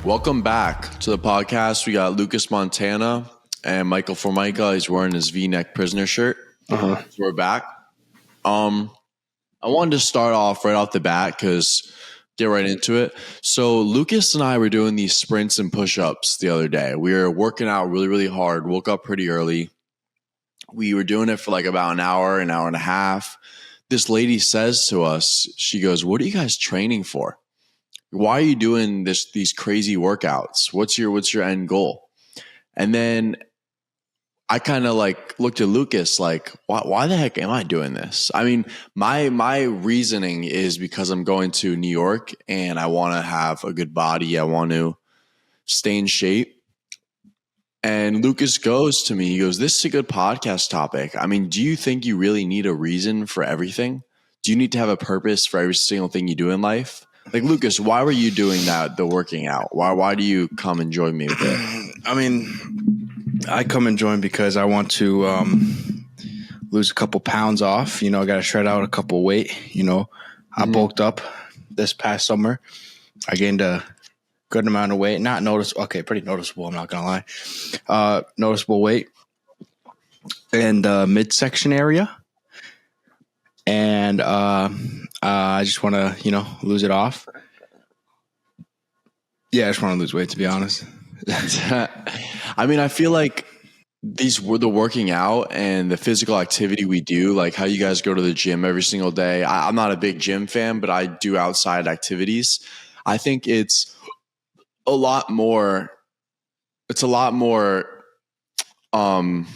Welcome back to the podcast. We got Lucas Montana and Michael Formica. He's wearing his V-neck prisoner shirt. So we're back. I wanted to start off right off the bat because get right into it. So Lucas and I were doing these sprints and push-ups the other day. We were working out really, really hard. Woke up pretty early. We were doing it for like about an hour and a half. This lady says to us, she goes, "What are you guys training for? Why are you doing these crazy workouts? What's your end goal?" And then I kind of like looked at Lucas like, why the heck am I doing this? I mean, my reasoning is because I'm going to New York and I want to have a good body. I want to stay in shape. And Lucas goes to me, he goes, "This is a good podcast topic. I mean, do you think you really need a reason for everything? Do you need to have a purpose for every single thing you do in life?" Like, Lucas, why were you doing that, the working out? Why do you come and join me with it? I mean, I come and join because I want to lose a couple pounds off. I got to shred out a couple weight. I bulked up this past summer. I gained a good amount of weight. Not noticeable. Okay, pretty noticeable. I'm not going to lie. Noticeable weight in the midsection area. And I just want to, lose it off. Yeah, I just want to lose weight, to be honest. I mean, I feel like the working out and the physical activity we do, like how you guys go to the gym every single day. I'm not a big gym fan, but I do outside activities. I think it's a lot more on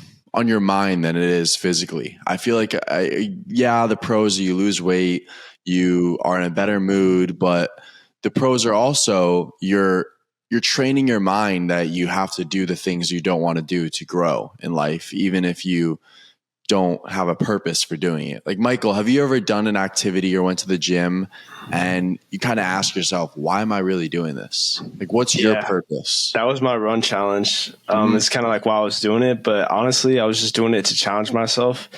your mind than it is physically. I feel like, the pros are you lose weight, you are in a better mood, but the pros are also you're training your mind that you have to do the things you don't want to do to grow in life, even if you don't have a purpose for doing it. Like, Michael, have you ever done an activity or went to the gym and you kind of ask yourself, why am I really doing this? Like, what's your purpose? That was my run challenge. It's kind of like why I was doing it, but honestly, I was just doing it to challenge myself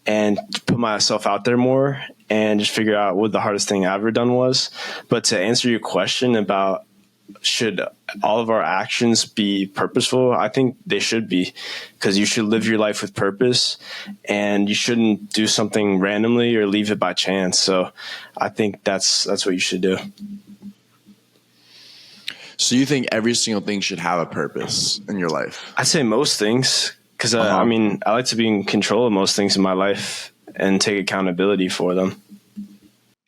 and to put myself out there more and just figure out what the hardest thing I've ever done was. But to answer your question about should all of our actions be purposeful, I think they should be, because you should live your life with purpose and you shouldn't do something randomly or leave it by chance. So I think that's what you should do. So you think every single thing should have a purpose in your life? I'd say most things, because I like to be in control of most things in my life and take accountability for them.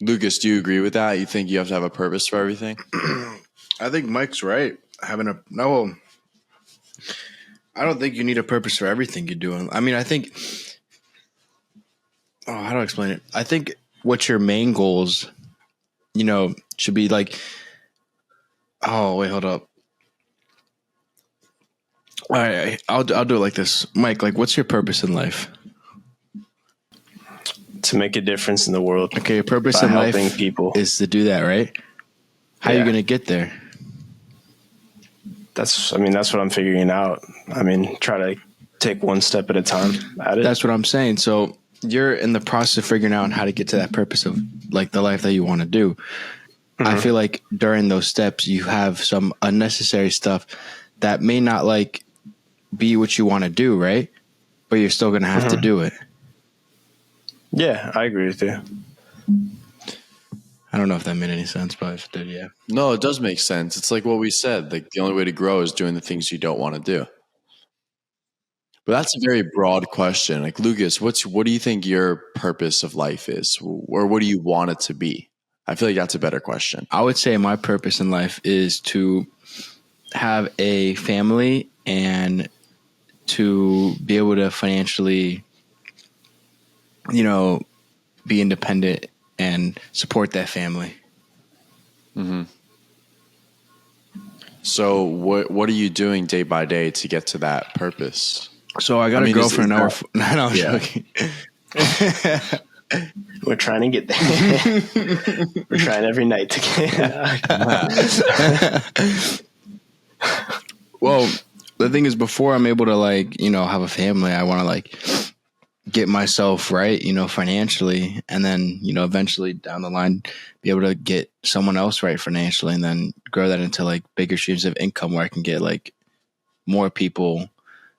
Lucas, do you agree with that? You think you have to have a purpose for everything? I think Mike's right. I don't think you need a purpose for everything you're doing. I mean, I think, how do I explain it? I think what your main goals, should be like, oh, wait, hold up. All right, I'll do it like this. Mike, like, what's your purpose in life? To make a difference in the world. Okay, your purpose in life people is to do that, right? How are you going to get there? That's what I'm figuring out. Try to take one step at a time at it. That's what I'm saying. So you're in the process of figuring out how to get to that purpose of like the life that you want to do. Mm-hmm. I feel like during those steps, you have some unnecessary stuff that may not like be what you want to do, right? But you're still going to have to do it. Yeah, I agree with you. I don't know if that made any sense, but if it did, yeah. No, it does make sense. It's like what we said. Like, the only way to grow is doing the things you don't want to do. But that's a very broad question. Like, Lucas, what do you think your purpose of life is? Or what do you want it to be? I feel like that's a better question. I would say my purpose in life is to have a family and to be able to financially, be independent and support that family. Mm-hmm. So what are you doing day by day to get to that purpose? So I got a girlfriend. No, I'm joking. We're trying to get there. We're trying every night to get. Well, the thing is, before I'm able to have a family, I want to get myself right, financially, and then, eventually down the line be able to get someone else right financially, and then grow that into like bigger streams of income where I can get like more people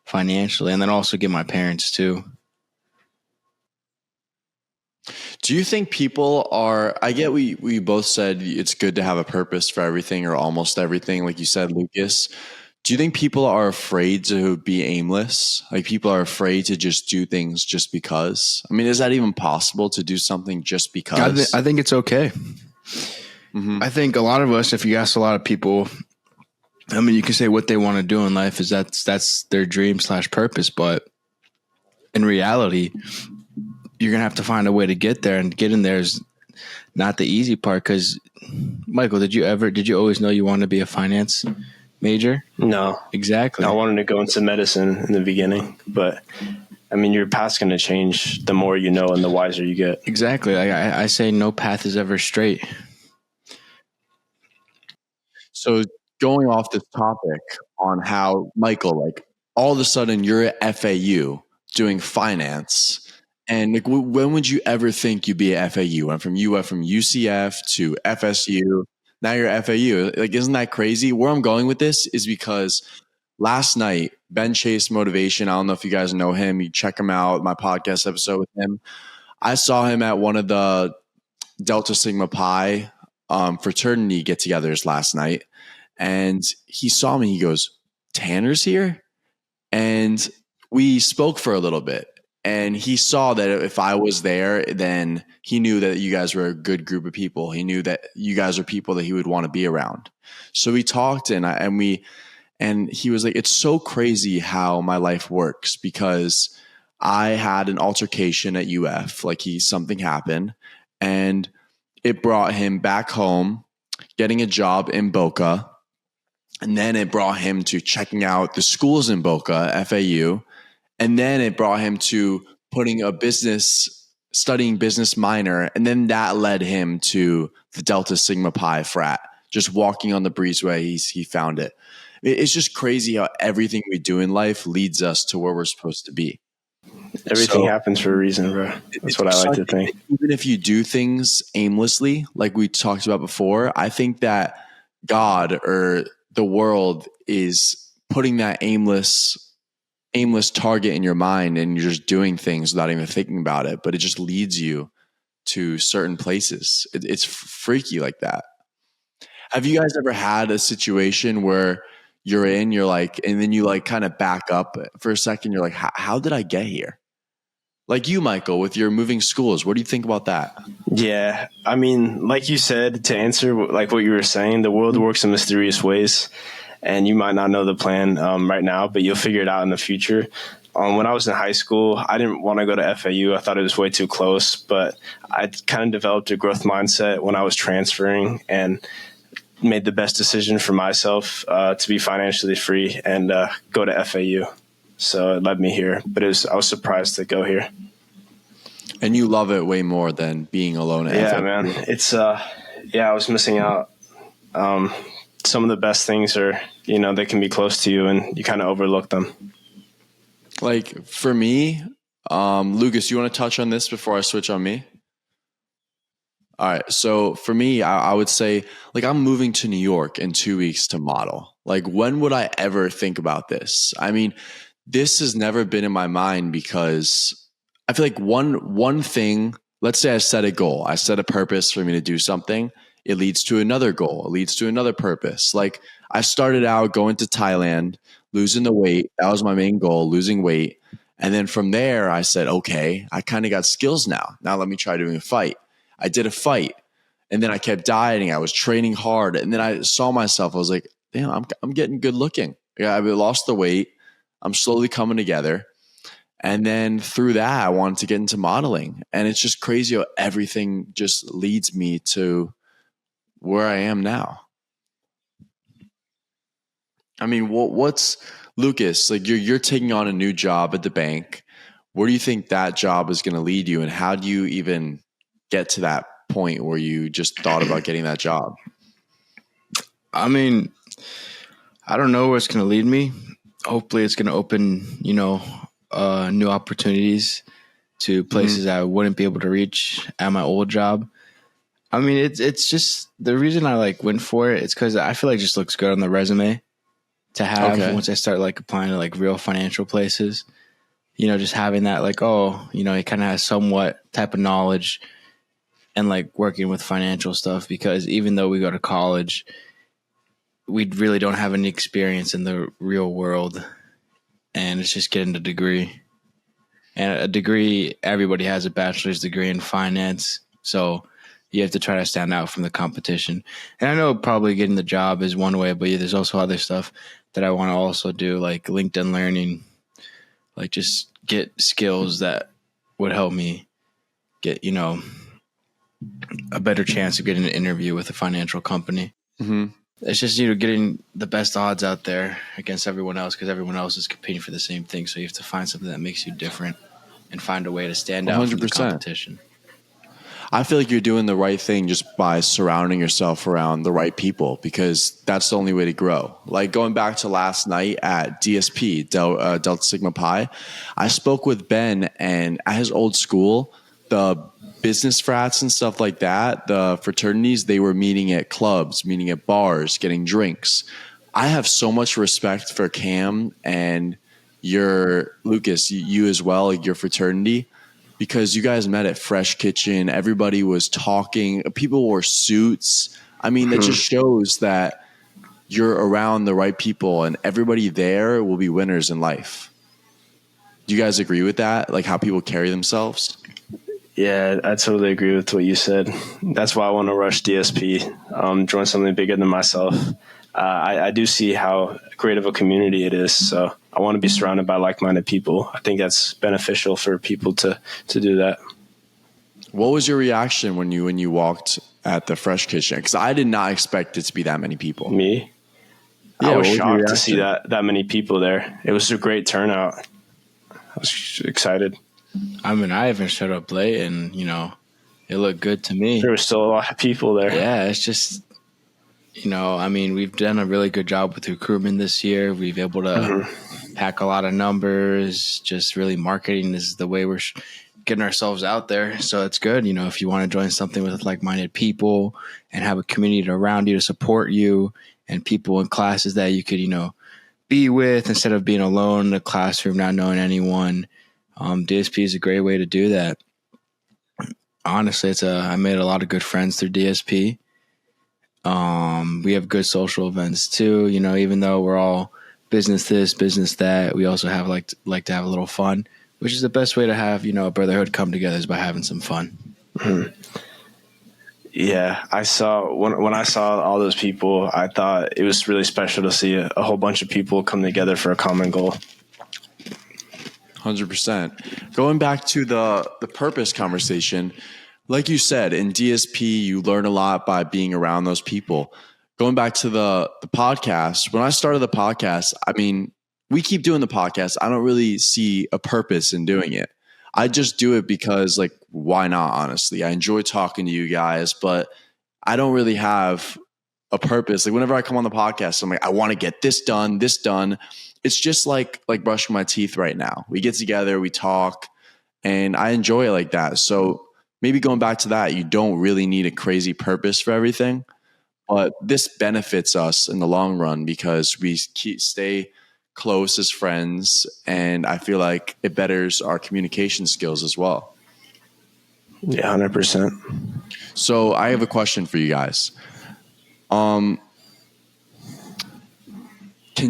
financially, and then also get my parents too. Do you think people are, I get we both said it's good to have a purpose for everything or almost everything, like you said, Lucas. Do you think people are afraid to be aimless? Like people are afraid to just do things just because? I mean, is that even possible to do something just because? I think it's okay. Mhm. I think a lot of us, if you ask a lot of people, I mean, you can say what they want to do in life is that's their dream / purpose, but in reality, you're gonna have to find a way to get there, and getting there is not the easy part. Because, Michael, did you always know you wanted to be a finance major? No, Exactly. I wanted to go into medicine in the beginning, but I mean, your path's going to change the more you know and the wiser you get. Exactly. I say no path is ever straight. So going off this topic on how Michael, like all of a sudden you're at FAU doing finance, and like when would you ever think you'd be at FAU? And you went from UCF to FSU, now you're at FAU. Like, isn't that crazy? Where I'm going with this is because last night Ben Chase Motivation. I don't know if you guys know him. You check him out. My podcast episode with him. I saw him at one of the Delta Sigma Pi fraternity get-togethers last night. And he saw me. He goes, "Tanner's here?" And we spoke for a little bit. And he saw that if I was there, then he knew that you guys were a good group of people. He knew that you guys are people that he would want to be around. So we talked, and he was like, "It's so crazy how my life works because I had an altercation at UF. Like something happened, and it brought him back home, getting a job in Boca." And then it brought him to checking out the schools in Boca, FAU. And then it brought him to studying business minor. And then that led him to the Delta Sigma Pi frat, just walking on the breezeway. He found it. It's just crazy how everything we do in life leads us to where we're supposed to be. Everything happens for a reason, bro. That's what I like to think. Even if you do things aimlessly, like we talked about before, I think that God or the world is putting that aimless target in your mind, and you're just doing things without even thinking about it, but it just leads you to certain places. It's freaky like that. Have you guys ever had a situation where you're like, and then you like kind of back up for a second, you're like, how did I get here? Like you, Michael, with your moving schools, what do you think about that? Yeah. I mean, like you said, to answer like what you were saying, the world works in mysterious ways, and you might not know the plan right now, but you'll figure it out in the future. When I was in high school, I didn't want to go to FAU. I thought it was way too close, but I kind of developed a growth mindset when I was transferring and made the best decision for myself to be financially free and go to FAU. So it led me here, but I was surprised to go here. And you love it way more than being alone at FAU. Man. It's I was missing out. Some of the best things are, they can be close to you and you kind of overlook them. Like for me, Lucas, you want to touch on this before I switch on me? All right. So for me, I would say like I'm moving to New York in 2 weeks to model. Like when would I ever think about this? I mean, this has never been in my mind because I feel like one thing, let's say I set a goal, I set a purpose for me to do something. It leads to another goal. It leads to another purpose. Like I started out going to Thailand, losing the weight. That was my main goal, losing weight. And then from there, I said, okay, I kind of got skills now. Now let me try doing a fight. I did a fight, and then I kept dieting. I was training hard, and then I saw myself. I was like, damn, I'm getting good looking. Yeah, I lost the weight. I'm slowly coming together. And then through that, I wanted to get into modeling. And it's just crazy how everything just leads me to where I am now. I mean, what's Lucas, like you're taking on a new job at the bank. Where do you think that job is going to lead you? And how do you even get to that point where you just thought about getting that job? I mean, I don't know where it's going to lead me. Hopefully it's going to open, new opportunities to places I wouldn't be able to reach at my old job. I mean, it's just the reason I like went for it. It's because I feel like it just looks good on the resume to have once I start like applying to like real financial places. You know, just having that like, oh, you know, it kind of has somewhat type of knowledge and like working with financial stuff, because even though we go to college, we really don't have any experience in the real world, and it's just getting a degree. And a degree, everybody has a bachelor's degree in finance, so you have to try to stand out from the competition. And I know probably getting the job is one way, but there's also other stuff that I want to also do, like LinkedIn learning, like just get skills that would help me get, you know, a better chance of getting an interview with a financial company. It's just, you know, getting the best odds out there against everyone else, because everyone else is competing for the same thing. So you have to find something that makes you different and find a way to stand out from the competition. I feel like you're doing the right thing just by surrounding yourself around the right people, because that's the only way to grow. Like going back to last night at DSP, Delta Sigma Pi, I spoke with Ben, and at his old school, the business frats and stuff like that, the fraternities, they were meeting at clubs, meeting at bars, getting drinks. I have so much respect for Cam and your Lucas, you as well, your fraternity, because you guys met at Fresh Kitchen. Everybody was talking. People wore suits. I mean, that just shows that you're around the right people, and everybody there will be winners in life. Do you guys agree with that? Like how people carry themselves? Yeah, I totally agree with what you said. That's why I want to rush DSP, join something bigger than myself. I do see how great of a community it is, so I want to be surrounded by like-minded people. I think that's beneficial for people to do that. What was your reaction when you walked at the Fresh Kitchen? Because I did not expect it to be that many people. Me? Yeah, I was shocked to see that many people there. It was a great turnout. I was excited. I mean, I even showed up late, and, you know, it looked good to me. There was still a lot of people there. Yeah, it's just, you know, I mean, we've done a really good job with recruitment this year. We've been able to pack a lot of numbers. Just really marketing is the way we're getting ourselves out there. So it's good. You know, if you want to join something with like-minded people and have a community around you to support you, and people in classes that you could, you know, be with instead of being alone in a classroom, not knowing anyone. DSP is a great way to do that. Honestly, I made a lot of good friends through DSP. We have good social events too. You know, even though we're all business this, business that, we also have like to have a little fun, which is the best way to have, you know, a brotherhood come together, is by having some fun. Yeah, I saw when I saw all those people, I thought it was really special to see a whole bunch of people come together for a common goal. 100%. Going back to the purpose conversation, like you said, in DSP, you learn a lot by being around those people. Going back to the podcast, when I started the podcast, I mean, we keep doing the podcast. I don't really see a purpose in doing it. I just do it because, like, why not, honestly? I enjoy talking to you guys, but I don't really have a purpose. Like, whenever I come on the podcast, I'm like, I want to get this done, this done. It's just like brushing my teeth right now. We get together, we talk, and I enjoy it like that. So maybe going back to that, you don't really need a crazy purpose for everything, but this benefits us in the long run because we stay close as friends, and I feel like it betters our communication skills as well. Yeah, 100%. So I have a question for you guys. Can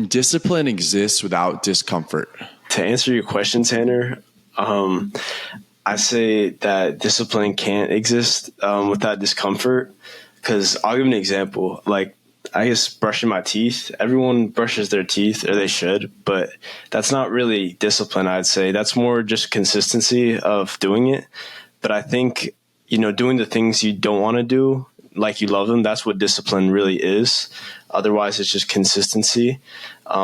discipline exist without discomfort? To answer your question, Tanner, I say that discipline can't exist without discomfort, because I'll give an example. Like, I guess brushing my teeth, everyone brushes their teeth, or they should, but that's not really discipline, I'd say. That's more just consistency of doing it. But I think, you know, doing the things you don't want to do, like you love them, that's what discipline really is. Otherwise, it's just consistency.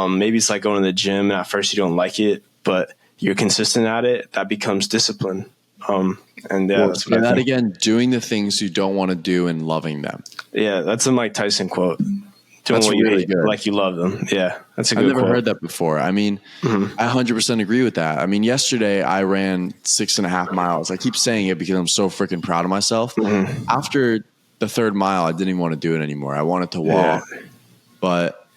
Maybe it's like going to the gym, and at first you don't like it, but you're consistent at it, that becomes discipline. And yeah, that's what I think. Again, doing the things you don't want to do and loving them. Yeah, that's a Mike Tyson quote. doing That's what you really hate, good. like you love them. Yeah, that's a I've good never quote. heard that before. I mean, I 100% agree with that. I mean, yesterday I ran 6.5 miles. I keep saying it because I'm so freaking proud of myself. After the third mile, I didn't even want to do it anymore. I wanted to walk, but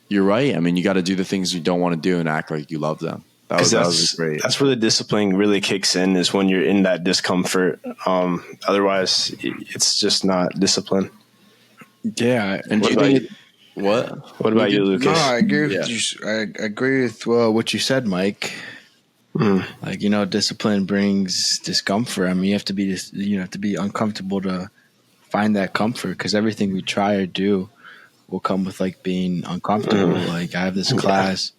you're right. I mean, you got to do the things you don't want to do and act like you love them. That was great. That's where the discipline really kicks in, is when you're in that discomfort. Otherwise, it's just not discipline. Yeah. And do you think what? What about you, Lucas? No, I agree with Yeah. you. I agree with what you said, Mike. Like, discipline brings discomfort. I mean, you have to be uncomfortable to find that comfort, because everything we try or do will come with like being uncomfortable. Like, I have this class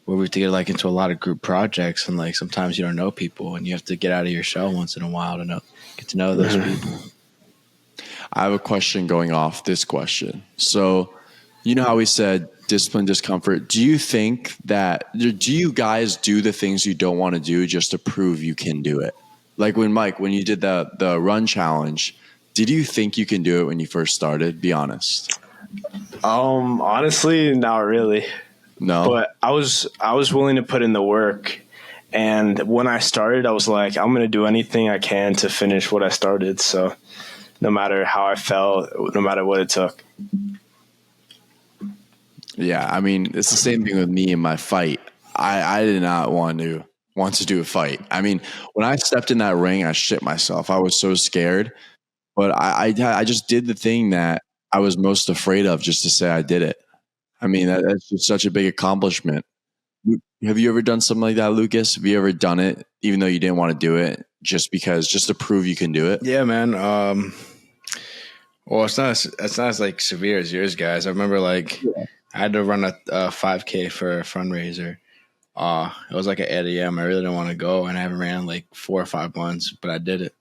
where we have to get like into a lot of group projects, and like sometimes you don't know people, and you have to get out of your shell once in a while to get to know those people. I have a question going off this question. So, you know how we said discipline, discomfort. Do you you guys do the things you don't want to do just to prove you can do it? Like when you did the run challenge, did you think you can do it when you first started? Be honest. Honestly, not really. No. But I was willing to put in the work, and when I started, I was like, I'm going to do anything I can to finish what I started. So, no matter how I felt, no matter what it took. Yeah, I mean, it's the same thing with me in my fight. I did not want to do a fight. I mean, when I stepped in that ring, I shit myself. I was so scared, but I just did the thing that I was most afraid of, just to say I did it. I mean, that's just such a big accomplishment. Have you ever done something like that, Lucas? Have you ever done it, even though you didn't want to do it, just to prove you can do it? Yeah, man. Well, it's not as like severe as yours, guys. I remember I had to run a 5K for a fundraiser. It was like at 8 a.m. I really didn't want to go, and I haven't ran in like 4 or 5 months, but I did it.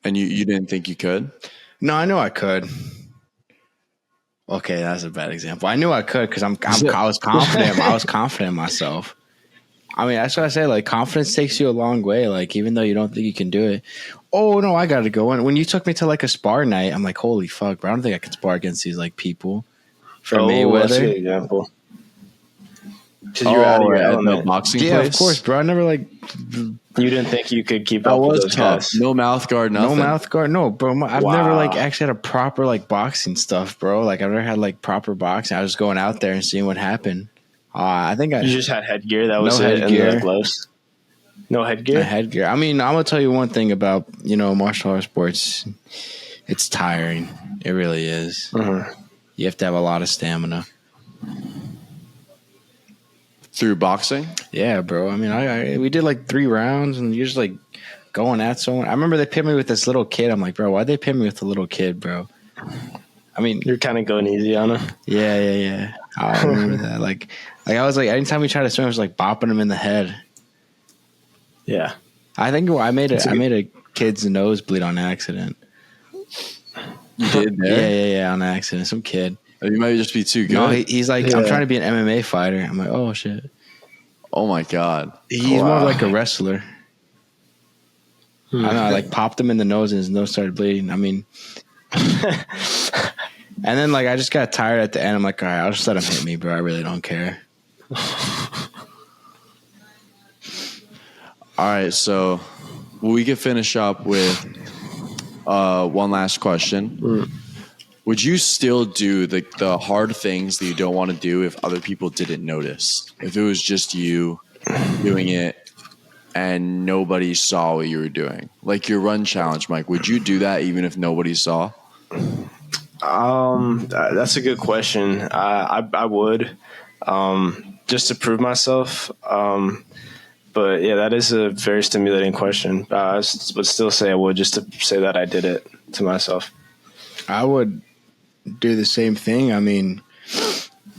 And you didn't think you could? No, I knew I could. Okay, that's a bad example. I knew I could because I was confident. I was confident in myself. I mean, that's what I say. Like, confidence takes you a long way. Like, even though you don't think you can do it. Oh no, I got to go. And when you took me to like a spar night, I'm like, holy fuck, bro! I don't think I could spar against these like people. For Mayweather, that's a good example. Because you're out of your element. The boxing yeah, place? of course, bro. I never like. You didn't think you could keep That up with was those tough. guys. No mouth guard, nothing. No mouth guard, no, bro. I've Wow. never like actually had a proper like boxing stuff, bro. Like I've never had like proper boxing. I was just going out there and seeing what happened. I think You just had headgear. That was No it. headgear. And the gloves. No headgear. headgear. I mean, I'm gonna tell you one thing about martial arts sports. It's tiring. It really is. You have to have a lot of stamina. Through boxing? Yeah, bro. I mean, we did like 3 rounds, and you're just like going at someone. I remember they pit me with this little kid. I'm like, bro, why'd they pit me with the little kid, bro? I mean, You're kind of going easy on him. yeah. I remember that. Like I was like, anytime we tried to swim, I was like bopping him in the head. Yeah. I think I made a kid's nose bleed on accident. You did there? Yeah, on accident. Some kid. You might just be too good. No, he's like, Yeah. I'm trying to be an MMA fighter. I'm like, oh shit. Oh my God. He's more like a wrestler. I don't know. I like popped him in the nose, and his nose started bleeding. I mean, and then like I just got tired at the end. I'm like, all right, I'll just let him hit me, bro. I really don't care. All right, so we could finish up with one last question. Would you still do the hard things that you don't want to do if other people didn't notice? If it was just you doing it and nobody saw what you were doing? Like your run challenge, Mike, would you do that even if nobody saw? That's a good question. I would, just to prove myself. But yeah, that is a very stimulating question. I would still say I would, just to say that I did it to myself. I would do the same thing. I mean,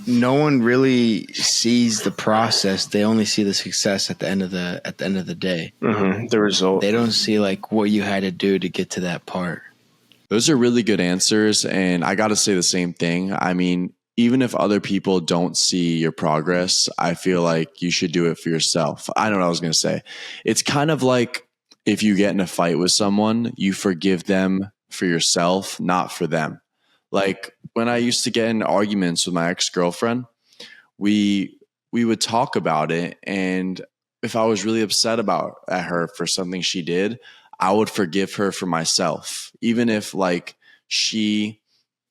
no one really sees the process. They only see the success at the end of the day. The result. They don't see like what you had to do to get to that part. Those are really good answers. And I got to say the same thing. I mean, even if other people don't see your progress, I feel like you should do it for yourself. I don't know what I was going to say. It's kind of like if you get in a fight with someone, you forgive them for yourself, not for them. Like when I used to get in arguments with my ex-girlfriend, we would talk about it, and if I was really upset about at her for something she did, I would forgive her for myself. Even if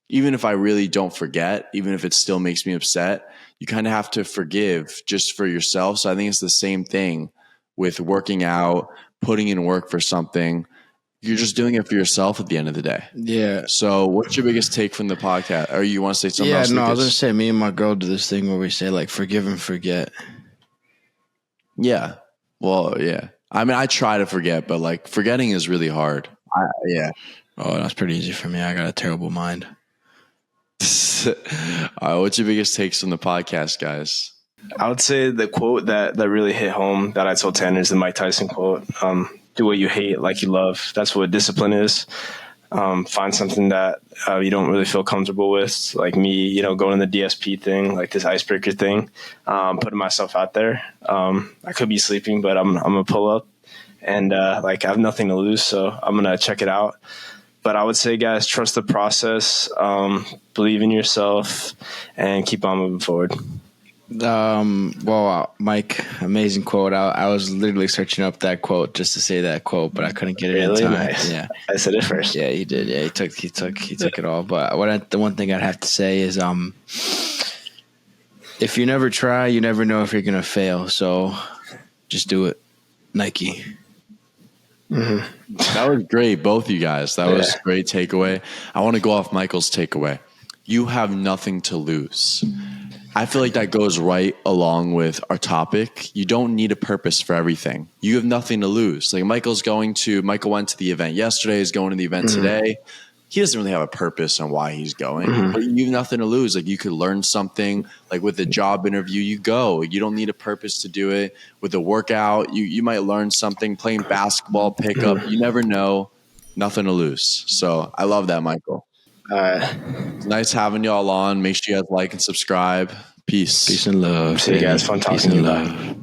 even if I really don't forget, even if it still makes me upset, you kind of have to forgive just for yourself. So I think it's the same thing with working out, putting in work for something. You're just doing it for yourself at the end of the day. Yeah. So what's your biggest take from the podcast? Or you want to say something Yeah, else? no, I was Lucas? gonna say me and my girl do this thing where we say like forgive and forget. Yeah. Well, yeah. I mean, I try to forget, but like forgetting is really hard. Yeah. Oh, that's pretty easy for me. I got a terrible mind. What's your biggest takes from the podcast, guys? I would say the quote that really hit home that I told Tanner is the Mike Tyson quote. Do what you hate like you love. That's what discipline is. Find something that you don't really feel comfortable with, like me, going the DSP thing, like this icebreaker thing, putting myself out there. I could be sleeping, but I'm gonna pull up, and like I have nothing to lose, so I'm gonna check it out. But I would say, guys, trust the process, believe in yourself, and keep on moving forward. Well, Mike, amazing quote. I was literally searching up that quote just to say that quote, but I couldn't get it Really in time. nice. Yeah, I said it first. yeah, he did. Yeah, he took it all. But the one thing I'd have to say is, if you never try, you never know if you're gonna fail. So just do it, Nike. Mm-hmm. That was great, both you guys. That was a great takeaway. I want to go off Michael's takeaway. You have nothing to lose. I feel like that goes right along with our topic. You don't need a purpose for everything. You have nothing to lose. Like Michael went to the event yesterday, is going to the event today. He doesn't really have a purpose on why he's going, but you have nothing to lose. Like you could learn something, like with a job interview, you go. You don't need a purpose to do it. With a workout, you might learn something. Playing basketball, pickup, you never know. Nothing to lose. So I love that, Michael. It's nice having y'all on. Make sure you guys like and subscribe. Peace. Peace and love. See you guys. Fun talking to you. Bye.